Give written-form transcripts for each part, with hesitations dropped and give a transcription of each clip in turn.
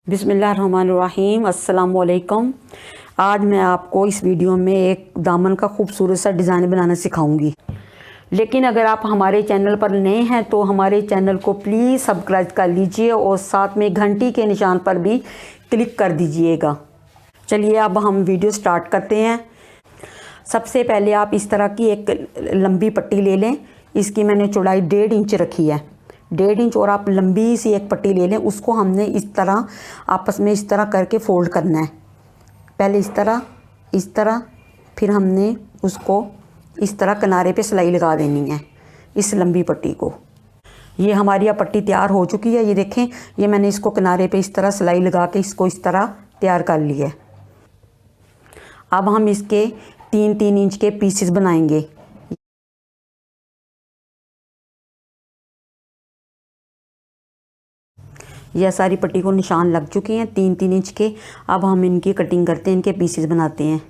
बिस्मिल्लाहिर्रहमानिर्रहीम, अस्सलामुअलैकुम। आज मैं आपको इस वीडियो में एक दामन का खूबसूरत सा डिज़ाइन बनाना सिखाऊंगी। लेकिन अगर आप हमारे चैनल पर नए हैं तो हमारे चैनल को प्लीज़ सब्सक्राइब कर लीजिए और साथ में घंटी के निशान पर भी क्लिक कर दीजिएगा। चलिए अब हम वीडियो स्टार्ट करते हैं। सबसे पहले आप इस तरह की एक लंबी पट्टी ले लें। इसकी मैंने चौड़ाई 1.5 इंच रखी है, 1.5 इंच। और आप लंबी सी एक पट्टी ले लें, उसको हमने इस तरह आपस में इस तरह करके फ़ोल्ड करना है। पहले इस तरह, फिर हमने उसको इस तरह किनारे पे सिलाई लगा देनी है इस लंबी पट्टी को। ये हमारी अब पट्टी तैयार हो चुकी है। ये देखें, ये मैंने इसको किनारे पे इस तरह सिलाई लगा के इसको इस तरह तैयार कर लिया है। अब हम इसके 3-3 इंच के पीसेस बनाएंगे। यह सारी पट्टी को निशान लग चुके हैं 3-3 इंच के। अब हम इनकी कटिंग करते हैं, इनके पीसेस बनाते हैं।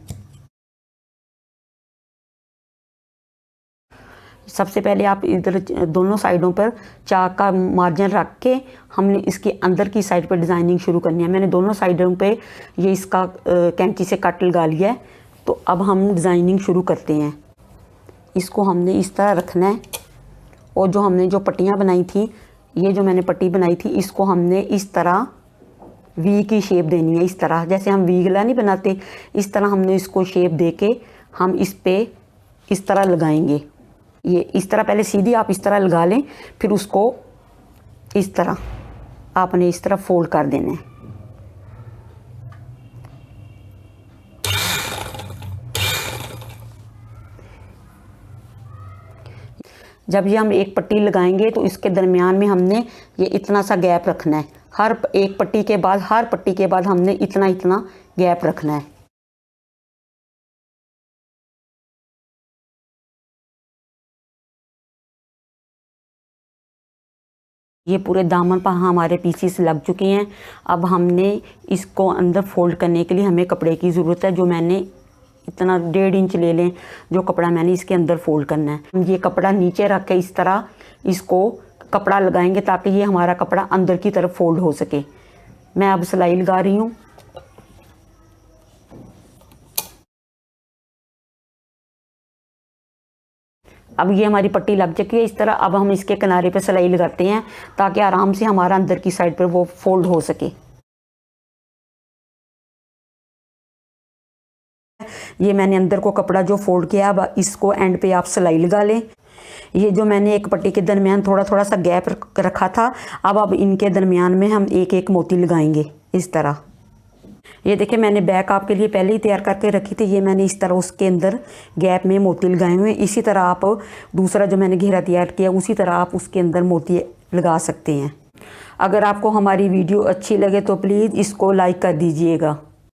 सबसे पहले आप इधर दोनों साइडों पर चाक का मार्जिन रख के हमने इसके अंदर की साइड पर डिज़ाइनिंग शुरू करनी है। मैंने दोनों साइडों पे ये इसका कैंची से कट लगा लिया है। तो अब हम डिज़ाइनिंग शुरू करते हैं। इसको हमने इस तरह रखना है। और जो हमने जो पट्टियाँ बनाई थी, ये जो मैंने पट्टी बनाई थी, इसको हमने इस तरह वी की शेप देनी है। इस तरह जैसे हम वी गला नहीं बनाते, इस तरह हमने इसको शेप दे के हम इस पे इस तरह लगाएंगे। ये इस तरह पहले सीधी आप इस तरह लगा लें, फिर उसको इस तरह आपने इस तरह फोल्ड कर देना है। जब ये हम एक पट्टी लगाएंगे तो इसके दरमियान में हमने ये इतना सा गैप रखना है। हर पट्टी के बाद हमने इतना इतना गैप रखना है। ये पूरे दामन पर हमारे पीसेस लग चुके हैं। अब हमने इसको अंदर फोल्ड करने के लिए हमें कपड़े की ज़रूरत है। जो मैंने इतना 1.5 इंच ले लें, जो कपड़ा मैंने इसके अंदर फोल्ड करना है। हम ये कपड़ा नीचे रख के इस तरह इसको कपड़ा लगाएंगे ताकि ये हमारा कपड़ा अंदर की तरफ फोल्ड हो सके। मैं अब सिलाई लगा रही हूँ। अब ये हमारी पट्टी लग चुकी है इस तरह। अब हम इसके किनारे पे सिलाई लगाते हैं ताकि आराम से हमारा अंदर की साइड पर वो फोल्ड हो सके। ये मैंने अंदर को कपड़ा जो फोल्ड किया, अब इसको एंड पे आप सिलाई लगा लें। ये जो मैंने एक पट्टी के दरमियान थोड़ा सा गैप रखा था, अब इनके दरमियान में हम एक एक मोती लगाएंगे इस तरह। ये देखिए, मैंने बैक आपके लिए पहले ही तैयार करके रखी थी। ये मैंने इस तरह उसके अंदर गैप में मोती लगाए हुए हैं। इसी तरह आप दूसरा जो मैंने घेरा तैयार किया, उसी तरह आप उसके अंदर मोती लगा सकते हैं। अगर आपको हमारी वीडियो अच्छी लगे तो प्लीज़ इसको लाइक कर दीजिएगा।